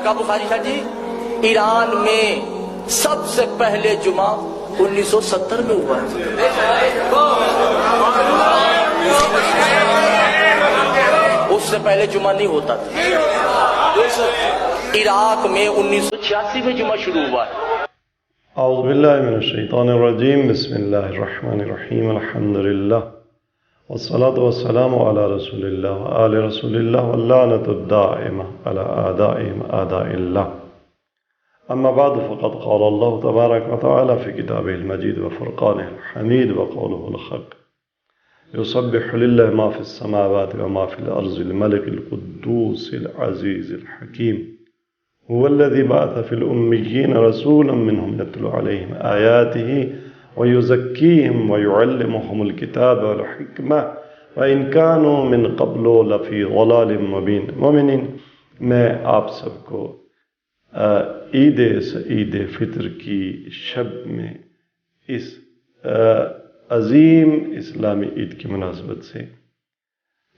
کہا بخاری شاہ جی ایران میں سب سے پہلے جمعہ 1970 میں ہوا ہے. اس سے پہلے جمعہ نہیں ہوتا تھا. عراق میں 1986 میں جمعہ شروع ہوا ہے. اعوذ باللہ من الشیطان الرجیم. بسم اللہ الرحمن الرحیم. الحمدللہ والصلاة والسلام علی رسول اللہ وآل رسول اللہ واللعنۃ الدائمہ علی اعدائهم اعداء اللہ. اما بعد فقد قال اللہ تبارک وتعالی فی کتابہ المجید وفرقانہ الحمید وقولہ الحق یسبح للہ ما فی السماوات وما فی الارض الملک القدوس العزیز الحکیم هو الذي بعث في الأميين رسولا منهم يتلو عليهم آياته ويزكيهم ويعلمهم الكتاب والحكمة وإن كانوا من قبل لفي ضلال مبين. مومنین، میں آپ سب کو عید سعید فطر کی شب میں اس عظیم اسلامی عید کی مناسبت سے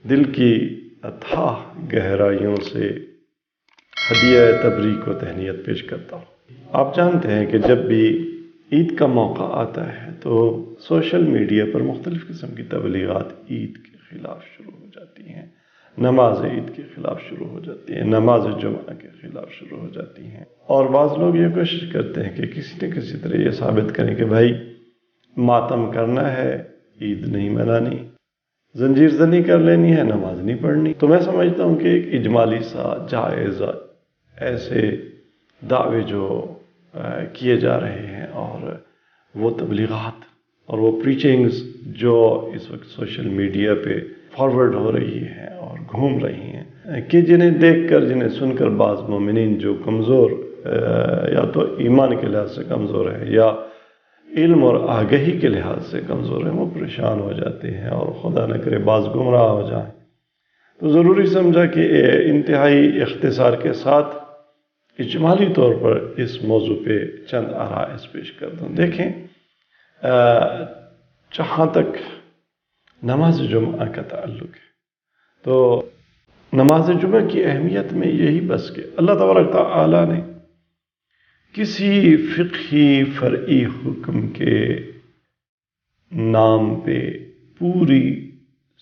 دل کی اتھاہ گہرائیوں سے ہدیہ تبریک و تہنیت پیش کرتا ہوں. آپ جانتے ہیں کہ جب بھی عید کا موقع آتا ہے تو سوشل میڈیا پر مختلف قسم کی تبلیغات عید کے خلاف شروع ہو جاتی ہیں، نماز عید کے خلاف شروع ہو جاتی ہیں، نماز جمعہ کے خلاف شروع ہو جاتی ہیں، اور بعض لوگ یہ کوشش کرتے ہیں کہ کسی نہ کسی طرح یہ ثابت کریں کہ بھائی ماتم کرنا ہے، عید نہیں منانی، زنجیر زنی کر لینی ہے، نماز نہیں پڑھنی. تو میں سمجھتا ہوں کہ ایک اجمالی سا جائز ایسے دعوے جو کیے جا رہے ہیں اور وہ تبلیغات اور وہ پریچنگز جو اس وقت سوشل میڈیا پہ فارورڈ ہو رہی ہیں اور گھوم رہی ہیں کہ جنہیں دیکھ کر جنہیں سن کر بعض مومنین جو کمزور یا تو ایمان کے لحاظ سے کمزور ہے یا علم اور آگہی کے لحاظ سے کمزور ہیں، وہ پریشان ہو جاتے ہیں اور خدا نہ کرے بعض گمراہ ہو جائیں. تو ضروری سمجھا کہ انتہائی اختصار کے ساتھ اجمالی طور پر اس موضوع پہ چند آرائز پیش کر دوں. دیکھیں، جہاں تک نماز جمعہ کا تعلق ہے تو نماز جمعہ کی اہمیت میں یہی بس کہ اللہ تبارک تعالیٰ نے کسی فقہی فرعی حکم کے نام پہ پوری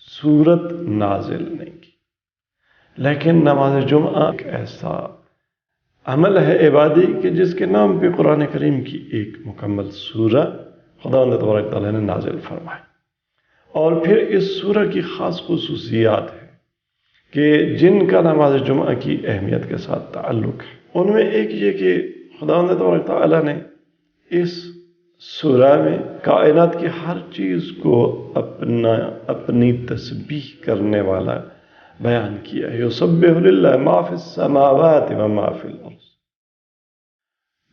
سورت نازل نہیں کی، لیکن نماز جمعہ ایک ایسا عمل ہے عبادی کہ جس کے نام پہ قرآن کریم کی ایک مکمل سورہ خداوند تبارک تعالیٰ نے نازل فرمائی. اور پھر اس سورہ کی خاص خصوصیات ہیں کہ جن کا نماز جمعہ کی اہمیت کے ساتھ تعلق ہے. ان میں ایک یہ کہ خداوند تبارک تعالیٰ نے اس سورہ میں کائنات کی ہر چیز کو اپنی تسبیح کرنے والا بیان کیا ہے. یسبح للہ ما فی السماوات و ما فی الارض.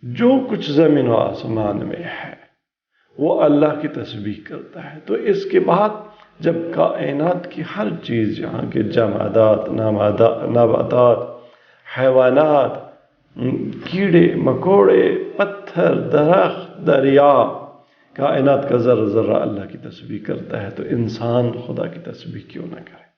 جو کچھ زمین و آسمان میں ہے وہ اللہ کی تسبیح کرتا ہے. تو اس کے بعد جب کائنات کی ہر چیز، یہاں کے جمادات، نباتات، حیوانات، کیڑے مکوڑے، پتھر، درخت، دریا، کائنات کا ذرہ ذرہ اللہ کی تسبیح کرتا ہے، تو انسان خدا کی تسبیح کیوں نہ کرے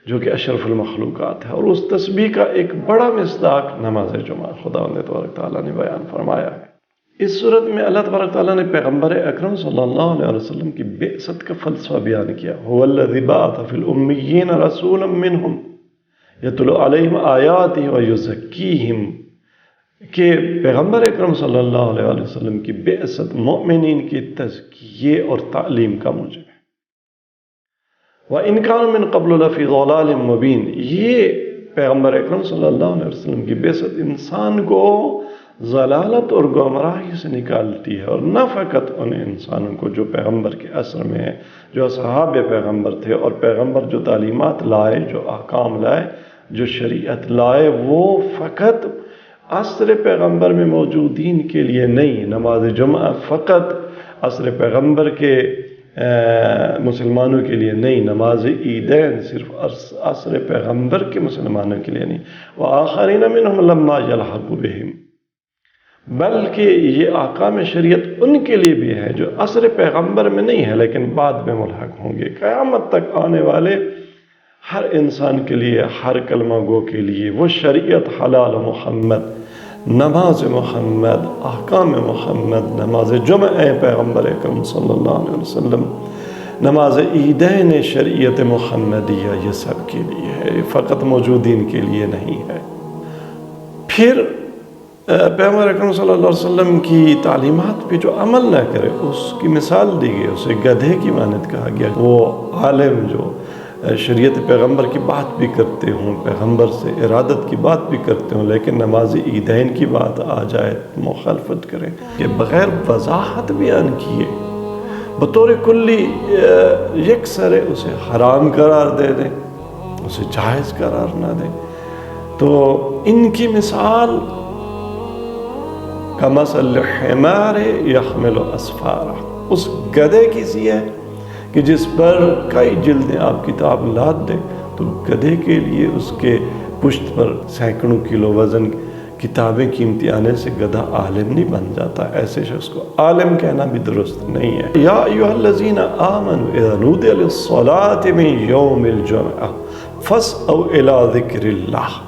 جو کہ اشرف المخلوقات ہے. اور اس تسبیح کا ایک بڑا مصداق نماز جمعہ خداوند تبارک تعالیٰ نے بیان فرمایا ہے. اس صورت میں اللہ تبارک تعالیٰ نے پیغمبر اکرم صلی اللہ علیہ وسلم کی بعثت کا فلسفہ بیان کیا. هو الذی بعث فی الامیین رسولا منہم یتلو علیہم آیاتہ ویزکیہم، کہ پیغمبر اکرم صلی اللہ علیہ وسلم کی بعثت مومنین کی تزکیے اور تعلیم کا موجب ہے. وَإِنْ كَانُوا مِنْ قَبْلُ لَفِي ضَلَالٍ مُبِينٍ. یہ پیغمبر اکرم صلی اللہ علیہ وسلم کی بعثت انسان کو ضلالت اور گمراہی سے نکالتی ہے، اور نہ فقط ان انسانوں کو جو پیغمبر کے عصر میں ہیں، جو اصحاب پیغمبر تھے اور پیغمبر جو تعلیمات لائے، جو احکام لائے، جو شریعت لائے، وہ فقط عصر پیغمبر میں موجودین کے لیے نہیں. نماز جمعہ فقط عصر پیغمبر کے مسلمانوں کے لیے نہیں، نماز عیدین صرف عصر پیغمبر کے مسلمانوں کے لیے نہیں. وآخرین منہم لما یلحقوا بہم، بلکہ یہ احکام شریعت ان کے لیے بھی ہے جو عصر پیغمبر میں نہیں ہے لیکن بعد میں ملحق ہوں گے. قیامت تک آنے والے ہر انسان کے لیے، ہر کلمہ گو کے لیے وہ شریعت حلال محمد، نماز محمد، احکام محمد، نماز جمعہ پیغمبر اکرم صلی اللہ علیہ وسلم، نماز عیدین شریعت محمدیہ، یہ سب کے لیے ہے، فقط موجودین کے لیے نہیں ہے۔ پھر پیغمبر اکرم صلی اللہ علیہ وسلم کی تعلیمات پہ جو عمل نہ کرے اس کی مثال دی گئی، اسے گدھے کی مانند کہا گیا۔ وہ عالم جو شریعت پیغمبر کی بات بھی کرتے ہوں، پیغمبر سے ارادت کی بات بھی کرتے ہوں، لیکن نماز عیدین کی بات آ جائے مخالفت کریں، کہ بغیر وضاحت بیان کیے بطور کلی یکسر اسے حرام قرار دے دیں، اسے جائز قرار نہ دیں۔ تو ان کی مثال کمثل حمار یحمل اسفارا، اس گدھے کی سی ہے کہ جس پر کئی جلدیں آپ کتاب لاد دیں تو گدھے کے لیے اس کے پشت پر سینکڑوں کلو وزن کتابیں قیمتی آنے سے گدھا عالم نہیں بن جاتا۔ ایسے شخص کو عالم کہنا بھی درست نہیں ہے۔ یا ایھا الذین آمنوا اذا نودی للصلاة من یوم الجمعہ فاسعوا الی ذکر اللہ۔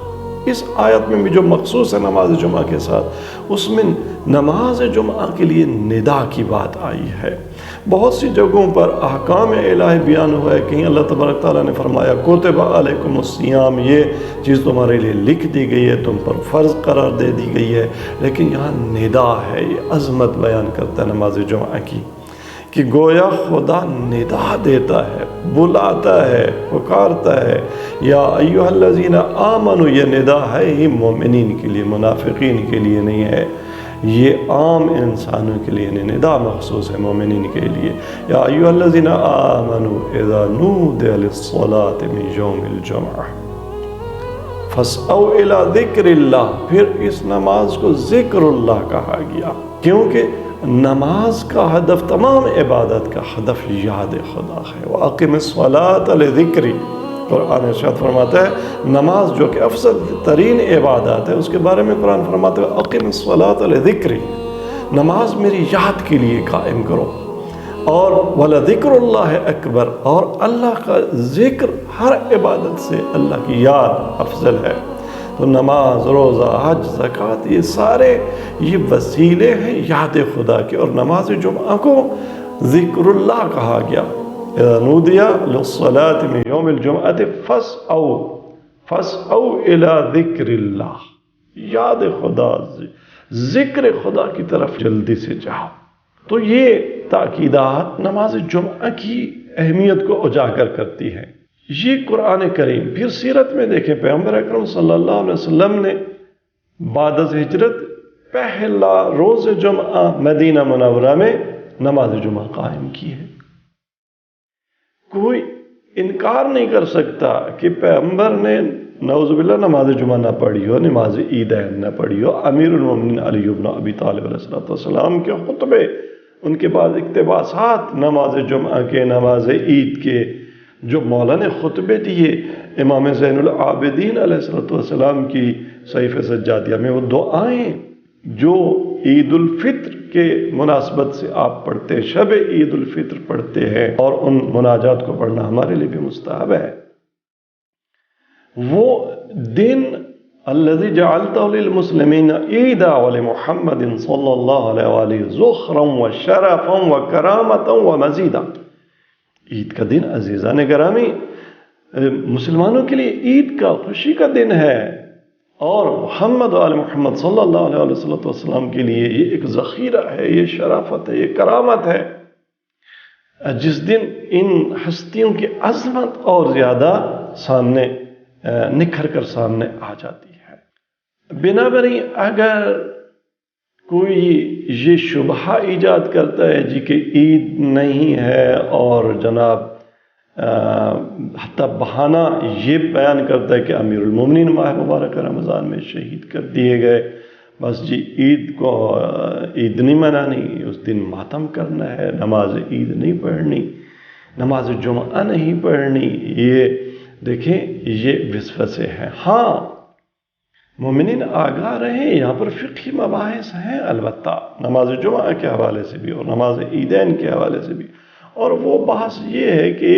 اس آیت میں بھی جو مخصوص ہے نماز جمعہ کے ساتھ، اس میں نماز جمعہ کے لیے ندا کی بات آئی ہے۔ بہت سی جگہوں پر احکام الہی بیان ہوا ہے، کہیں اللہ تبارک تعالیٰ نے فرمایا کتب علیکم الصیام، یہ چیز تمہارے لیے لکھ دی گئی ہے، تم پر فرض قرار دے دی گئی ہے، لیکن یہاں ندا ہے، یہ عظمت بیان کرتا ہے نماز جمعہ کی، کہ گویا خدا ندا دیتا ہے، بلاتا ہے، پکارتا ہے۔ یا ایھا الذین آمنوا، یہ ندا ہے ہی مومنین کے لیے، منافقین کے لیے نہیں ہے، یہ عام انسانوں کے لیے نہیں، ندا مخصوص ہے مومنین کے لیے۔ یا ایھا الذین آمنوا اذا نودی للصلاة من یوم الجمعہ فاسعوا الی ذکر اللہ۔ پھر اس نماز کو ذکر اللہ کہا گیا، کیونکہ نماز کا ہدف، تمام عبادت کا ہدف یاد خدا ہے۔ وَأَقِمِ الصَّلَاةَ لِذِكْرِ، قرآن ارشاد فرماتا ہے نماز جو کہ افضل ترین عبادت ہے، اس کے بارے میں قرآن فرماتا ہے اقم الصلاۃ لذکری، نماز میری یاد کے لیے قائم کرو، اور وَلَذِكْرُ اللَّهِ اکبر، اور اللہ کا ذکر ہر عبادت سے اللہ کی یاد افضل ہے۔ تو نماز، روزہ، حج، زکوٰۃ، یہ سارے یہ وسیلے ہیں یاد خدا کے، اور نماز جمعہ کو ذکر اللہ کہا گیا۔ اذا نودی للصلاة من یوم الجمعہ فاسعوا الی ذکر اللہ، یاد خدا، ذکر خدا کی طرف جلدی سے جاؤ۔ تو یہ تاکیدات نماز جمعہ کی اہمیت کو اجاگر کرتی ہیں۔ یہ قرآن کریم، پھر سیرت میں دیکھیں پیغمبر اکرم صلی اللہ علیہ وسلم نے بعد از ہجرت پہلا روز جمعہ مدینہ منورہ میں نماز جمعہ قائم کی ہے۔ کوئی انکار نہیں کر سکتا کہ پیغمبر نے نعوذ باللہ نماز جمعہ نہ پڑھی ہو، نماز عیدین نہ پڑھی ہو۔ امیر المومنین علی بن ابی طالب علیہ السلام کے خطبے، ان کے بعد اقتباسات نماز جمعہ کے، نماز عید کے، جو مولا نے خطبے دیے، امام زین العابدین علیہ السلام کی صحیفہ سجادیہ میں وہ دعائیں جو عید الفطر کے مناسبت سے آپ پڑھتے، شب عید الفطر پڑھتے ہیں، اور ان مناجات کو پڑھنا ہمارے لیے بھی مستحب ہے۔ وہ دن الذي جعلته للمسلمين عيدا ولمحمد صلی اللہ علیہ وآلہ ذخرا وشرفا وکرامتا ومزیدا، عید کا دن عزیزان گرامی مسلمانوں کے لیے عید کا، خوشی کا دن ہے، اور محمد و آل محمد صلی اللہ علیہ وسلم کے لیے یہ ایک ذخیرہ ہے، یہ شرافت ہے، یہ کرامت ہے، جس دن ان ہستیوں کی عظمت اور زیادہ سامنے نکھر کر سامنے آ جاتی ہے۔ بنابراین اگر کوئی یہ شبہ ایجاد کرتا ہے جی کہ عید نہیں ہے، اور جناب حتیٰ بہانہ یہ بیان کرتا ہے کہ امیر المومنین ماہ مبارک رمضان میں شہید کر دیے گئے، بس جی عید کو عید نہیں منانی، اس دن ماتم کرنا ہے، نماز عید نہیں پڑھنی، نماز جمعہ نہیں پڑھنی، یہ دیکھیں یہ وسوسے ہیں۔ ہاں مومنین آگاہ رہیں، یہاں پر فقہی مباحث ہیں البتہ، نماز جمعہ کے حوالے سے بھی اور نماز عیدین کے حوالے سے بھی، اور وہ بحث یہ ہے کہ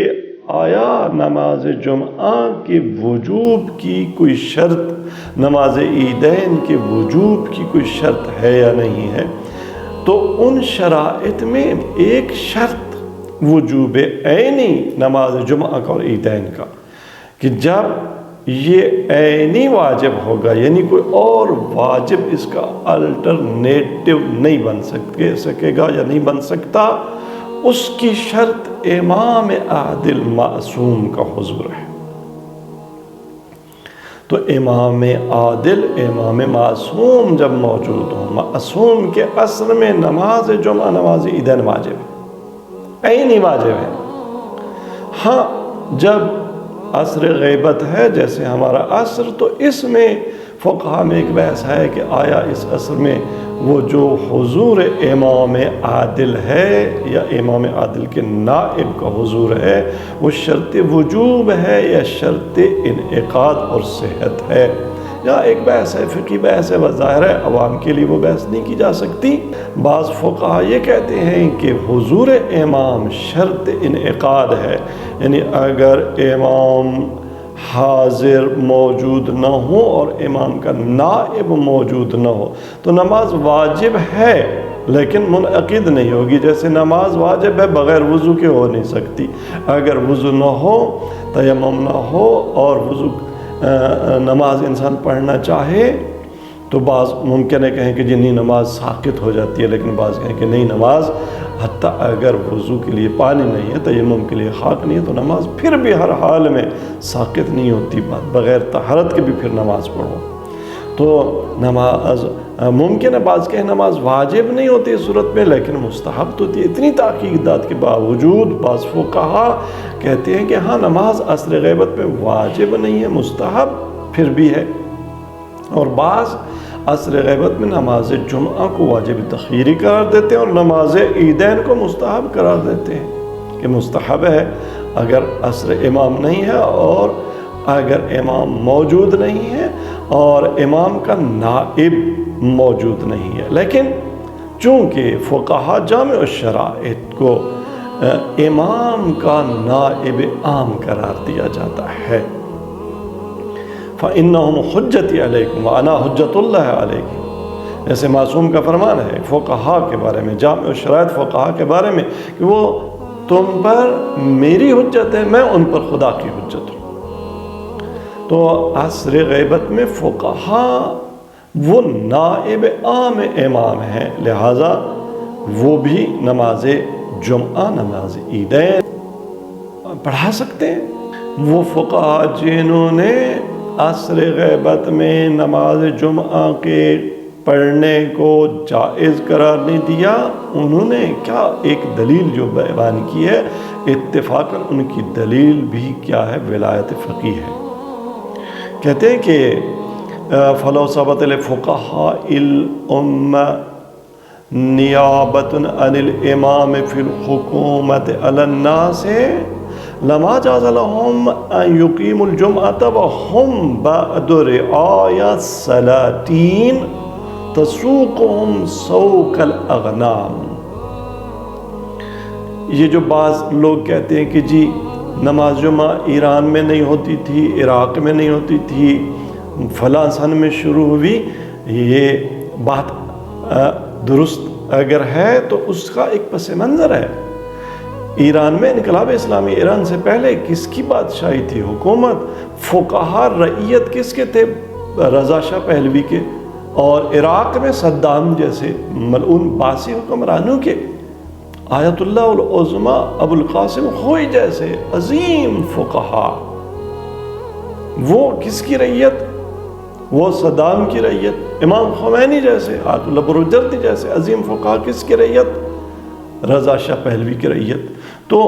آیا نماز جمعہ کے وجوب کی کوئی شرط، نماز عیدین کے وجوب کی کوئی شرط ہے یا نہیں ہے، تو ان شرائط میں ایک شرط وجوب عینی نماز جمعہ کا اور عیدین کا، کہ جب یہ عینی واجب ہوگا، یعنی کوئی اور واجب اس کا الٹرنیٹو نہیں بن سکے گا یا نہیں بن سکتا، اس کی شرط امام عادل معصوم کا حضور ہے۔ تو امام عادل، امام معصوم جب موجود ہوں، معصوم کے عصر میں نماز جمعہ، نماز عیدین واجب ہے، عینی واجب ہے۔ ہاں جب عصر غیبت ہے جیسے ہمارا عصر، تو اس میں فقہا میں ایک بحث ہے کہ آیا اس عصر میں وہ جو حضور امام عادل ہے یا امام عادل کے نائب کا حضور ہے، وہ شرط وجوب ہے یا شرط انعقاد اور صحت ہے، یا ایک بحث ہے، فقہی بحث ہے، ظاہر ہے عوام کے لیے وہ بحث نہیں کی جا سکتی۔ بعض فقہا یہ کہتے ہیں کہ حضور امام شرط انعقاد ہے، یعنی اگر امام حاضر موجود نہ ہو اور امام کا نائب موجود نہ ہو تو نماز واجب ہے لیکن منعقد نہیں ہوگی۔ جیسے نماز واجب ہے بغیر وضو کے ہو نہیں سکتی، اگر وضو نہ ہو، تیمم نہ ہو اور وضو نماز انسان پڑھنا چاہے تو بعض ممکن ہے کہیں کہ جی نہیں نماز ساقط ہو جاتی ہے، لیکن بعض کہیں کہ نہیں، نماز حتیٰ اگر وضو کے لیے پانی نہیں ہے، تیمم کے لیے خاک نہیں ہے، تو نماز پھر بھی ہر حال میں ساقط نہیں ہوتی، بغیر طہارت کے بھی پھر نماز پڑھو۔ تو نماز ممکن ہے بعض کہیں نماز واجب نہیں ہوتی اس صورت میں، لیکن مستحب تو ہوتی ہے۔ اتنی تحقیقات کے باوجود بعض فقہا کہتے ہیں کہ ہاں نماز عصر غیبت میں واجب نہیں ہے، مستحب پھر بھی ہے، اور بعض عصر غیبت میں نماز جمعہ کو واجب تخیری قرار دیتے ہیں اور نماز عیدین کو مستحب قرار دیتے ہیں کہ مستحب ہے اگر عصر امام نہیں ہے اور اگر امام موجود نہیں ہے اور امام کا نائب موجود نہیں ہے۔ لیکن چونکہ فقہا جامع الشرائط کو امام کا نائب عام قرار دیا جاتا ہے، فَإِنَّهُمْ حُجَّتِي عَلَيْكُمْ وَأَنَا حُجَّةُ اللَّهِ عَلَيْكُمْ، جیسے معصوم کا فرمان ہے فقہا کے بارے میں، جامع الشرائط فقہا کے بارے میں، کہ وہ تم پر میری حجت ہے، میں ان پر خدا کی حجت ہوں۔ تو عصر غیبت میں فقہا وہ نائب عام امام ہیں، لہٰذا وہ بھی نماز جمعہ، نماز عیدین پڑھا سکتے ہیں۔ وہ فقہا جنہوں نے عصر غیبت میں نماز جمعہ کے پڑھنے کو جائز قرار نہیں دیا، انہوں نے کیا ایک دلیل جو بیان کی ہے، اتفاقاً ان کی دلیل بھی کیا ہے، ولایت فقیہ ہے۔ کہتے ہیں کہ فَلَوْ ثَبَتَ لِفُقَهَاءِ الْأُمَّةِ نِيَابَةٌ عَنِ الْإِمَامِ فِي الْحُكُومَةِ عَلَى النَّاسِ لما جاز لهم ان يقيموا الجمعة وهم بعد رعاية السلاطين تسوقهم سوق الاغنام۔ یہ جو بعض لوگ کہتے ہیں کہ جی نماز جمعہ ایران میں نہیں ہوتی تھی، عراق میں نہیں ہوتی تھی، فلاں سن میں شروع ہوئی، یہ بات درست اگر ہے تو اس کا ایک پس منظر ہے۔ ایران میں انقلاب اسلامی ایران سے پہلے کس کی بادشاہی تھی، حکومت، فقہا رعیت کس کے تھے، رضا شاہ پہلوی کے، اور عراق میں صدام جیسے ملعون باسی حکمرانوں کے، آیت اللہ العظمیٰ ابو القاسم خوئی جیسے عظیم فقہا، وہ کس کی رعیت، وہ صدام کی رعیت، امام خمینی جیسے، آیت اللہ بروجردی جیسے عظیم فقہا کس کی رعیت، رضا شاہ پہلوی کی رعیت۔ تو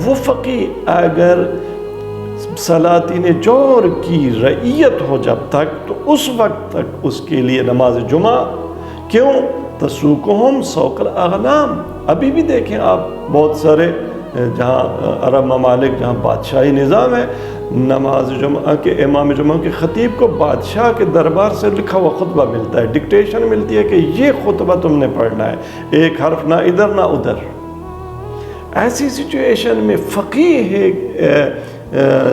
وہ فقیہ اگر سلاطین جور کی رعیت ہو جب تک، تو اس وقت تک اس کے لیے نماز جمعہ کیوں، تسوقہم سوق الاغنام۔ ابھی بھی دیکھیں آپ بہت سارے جہاں عرب ممالک جہاں بادشاہی نظام ہے، نماز جمعہ کے امام جمعہ کے خطیب کو بادشاہ کے دربار سے لکھا ہوا خطبہ ملتا ہے، ڈکٹیشن ملتی ہے کہ یہ خطبہ تم نے پڑھنا ہے، ایک حرف نہ ادھر نہ ادھر، ایسی سچویشن میں فقیہ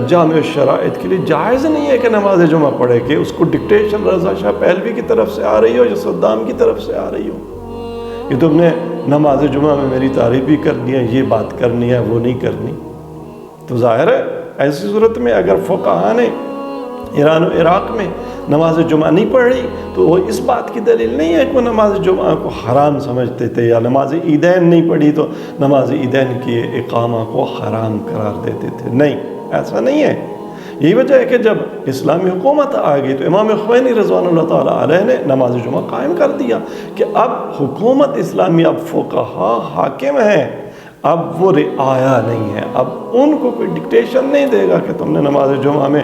جامع الشرائط کے لیے جائز نہیں ہے کہ نماز جمعہ پڑھے کہ اس کو ڈکٹیشن رضا شاہ پہلوی کی طرف سے آ رہی ہو یا صدام کی طرف سے آ رہی ہو کہ تم نے نماز جمعہ میں میری تعریف بھی کرنی ہے، یہ بات کرنی ہے، وہ نہیں کرنی. تو ظاہر ہے ایسی صورت میں اگر فقہاء نے ایران و عراق میں نماز جمعہ نہیں پڑھی تو وہ اس بات کی دلیل نہیں ہے کہ وہ نماز جمعہ کو حرام سمجھتے تھے، یا نماز عیدین نہیں پڑھی تو نماز عیدین کی اقامہ کو حرام قرار دیتے تھے. نہیں، ایسا نہیں ہے. یہی وجہ ہے کہ جب اسلامی حکومت آ گئی تو امام خمینی رضوان اللہ تعالیٰ علیہ نے نماز جمعہ قائم کر دیا کہ اب حکومت اسلامی، اب فقہاء حاکم ہیں، اب وہ رعایا نہیں ہے. اب ان کو کوئی ڈکٹیشن نہیں دے گا کہ تم نے نماز جمعہ میں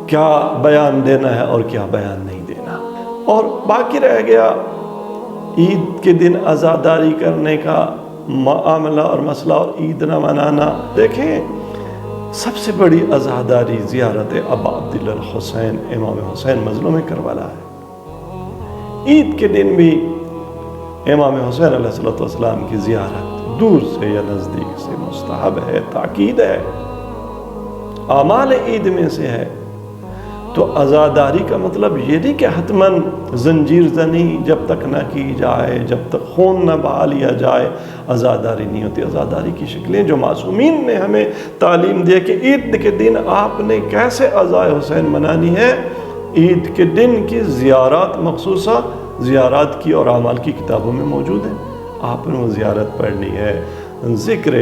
کیا بیان دینا ہے اور کیا بیان نہیں دینا. اور باقی رہ گیا عید کے دن عزاداری کرنے کا معاملہ اور مسئلہ اور عید نہ منانا. دیکھیں، سب سے بڑی عزاداری زیارت ابا عبداللہ الحسین امام حسین مظلوم کربلا ہے. عید کے دن بھی امام حسین علیہ السلام کی زیارت دور سے یا نزدیک سے مستحب ہے، تاکید ہے، اعمال عید میں سے ہے. تو عزاداری کا مطلب یہ نہیں کہ حتماً زنجیر زنی جب تک نہ کی جائے، جب تک خون نہ بہا لیا جائے عزاداری نہیں ہوتی. عزاداری کی شکلیں جو معصومین نے ہمیں تعلیم دی کہ عید کے دن آپ نے کیسے عزائے حسین منانی ہے. عید کے دن کی زیارات مخصوصہ زیارات کی اور اعمال کی کتابوں میں موجود ہیں. آپ نے وہ زیارت پڑھنی ہے، ذکر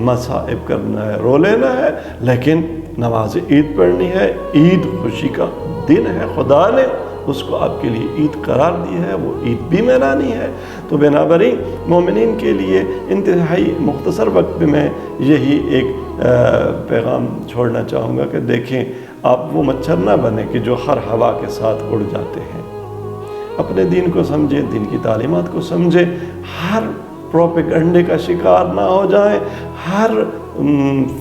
مصائب کرنا ہے، رو لینا ہے، لیکن نماز عید پڑھنی ہے. عید خوشی کا دن ہے، خدا نے اس کو آپ کے لیے عید قرار دی ہے، وہ عید بھی منانی ہے. تو بنابراین مومنین کے لیے انتہائی مختصر وقت میں یہی ایک پیغام چھوڑنا چاہوں گا کہ دیکھیں، آپ وہ مچھر نہ بنیں کہ جو ہر ہوا کے ساتھ اڑ جاتے ہیں. اپنے دین کو سمجھیں، دین کی تعلیمات کو سمجھیں، ہر پروپیگنڈے کا شکار نہ ہو جائیں، ہر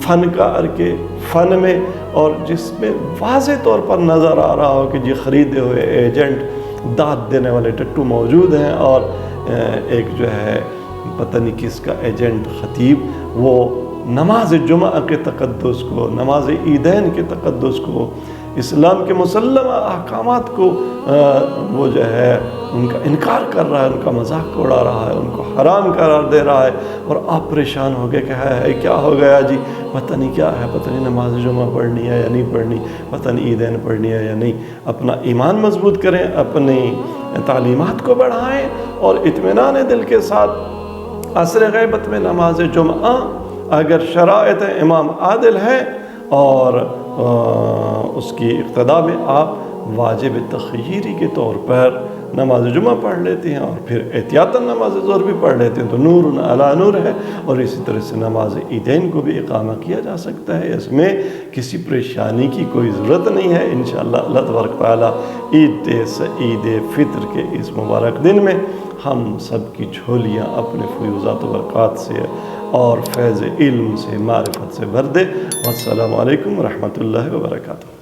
فنکار کے فن میں اور جس میں واضح طور پر نظر آ رہا ہو کہ یہ خریدے ہوئے ایجنٹ داد دینے والے ٹٹو موجود ہیں اور ایک جو ہے پتہ نہیں کس کا ایجنٹ خطیب، وہ نماز جمعہ کے تقدس کو، نماز عیدین کے تقدس کو، اسلام کے مسلمہ احکامات کو وہ جو ہے ان کا انکار کر رہا ہے، ان کا مذاق اڑا رہا ہے، ان کو حرام قرار دے رہا ہے. اور آپ پریشان ہو گئے کہ ہے کیا ہو گیا جی، پتہ نہیں کیا ہے، پتہ نہیں نماز جمعہ پڑھنی ہے یا نہیں پڑھنی، پتہ نہیں عیدین پڑھنی ہے یا نہیں. اپنا ایمان مضبوط کریں، اپنی تعلیمات کو بڑھائیں اور اطمینان دل کے ساتھ عصر غیبت میں نماز جمعہ اگر شرائط امام عادل ہے اور اس کی اقتداء میں آپ واجب تخییری کے طور پر نماز جمعہ پڑھ لیتے ہیں اور پھر احتیاطاً نماز ظہر بھی پڑھ لیتے ہیں تو نور علی نور ہے. اور اسی طرح سے نماز عیدین کو بھی اقامہ کیا جا سکتا ہے. اس میں کسی پریشانی کی کوئی ضرورت نہیں ہے. انشاءاللہ اللہ تبارک تعالیٰ عید فطر کے اس مبارک دن میں ہم سب کی جھولیاں اپنے فیوزات و برکات سے اور فیض علم سے، معرفت سے بھر دے. والسلام علیکم ورحمۃ اللہ وبرکاتہ.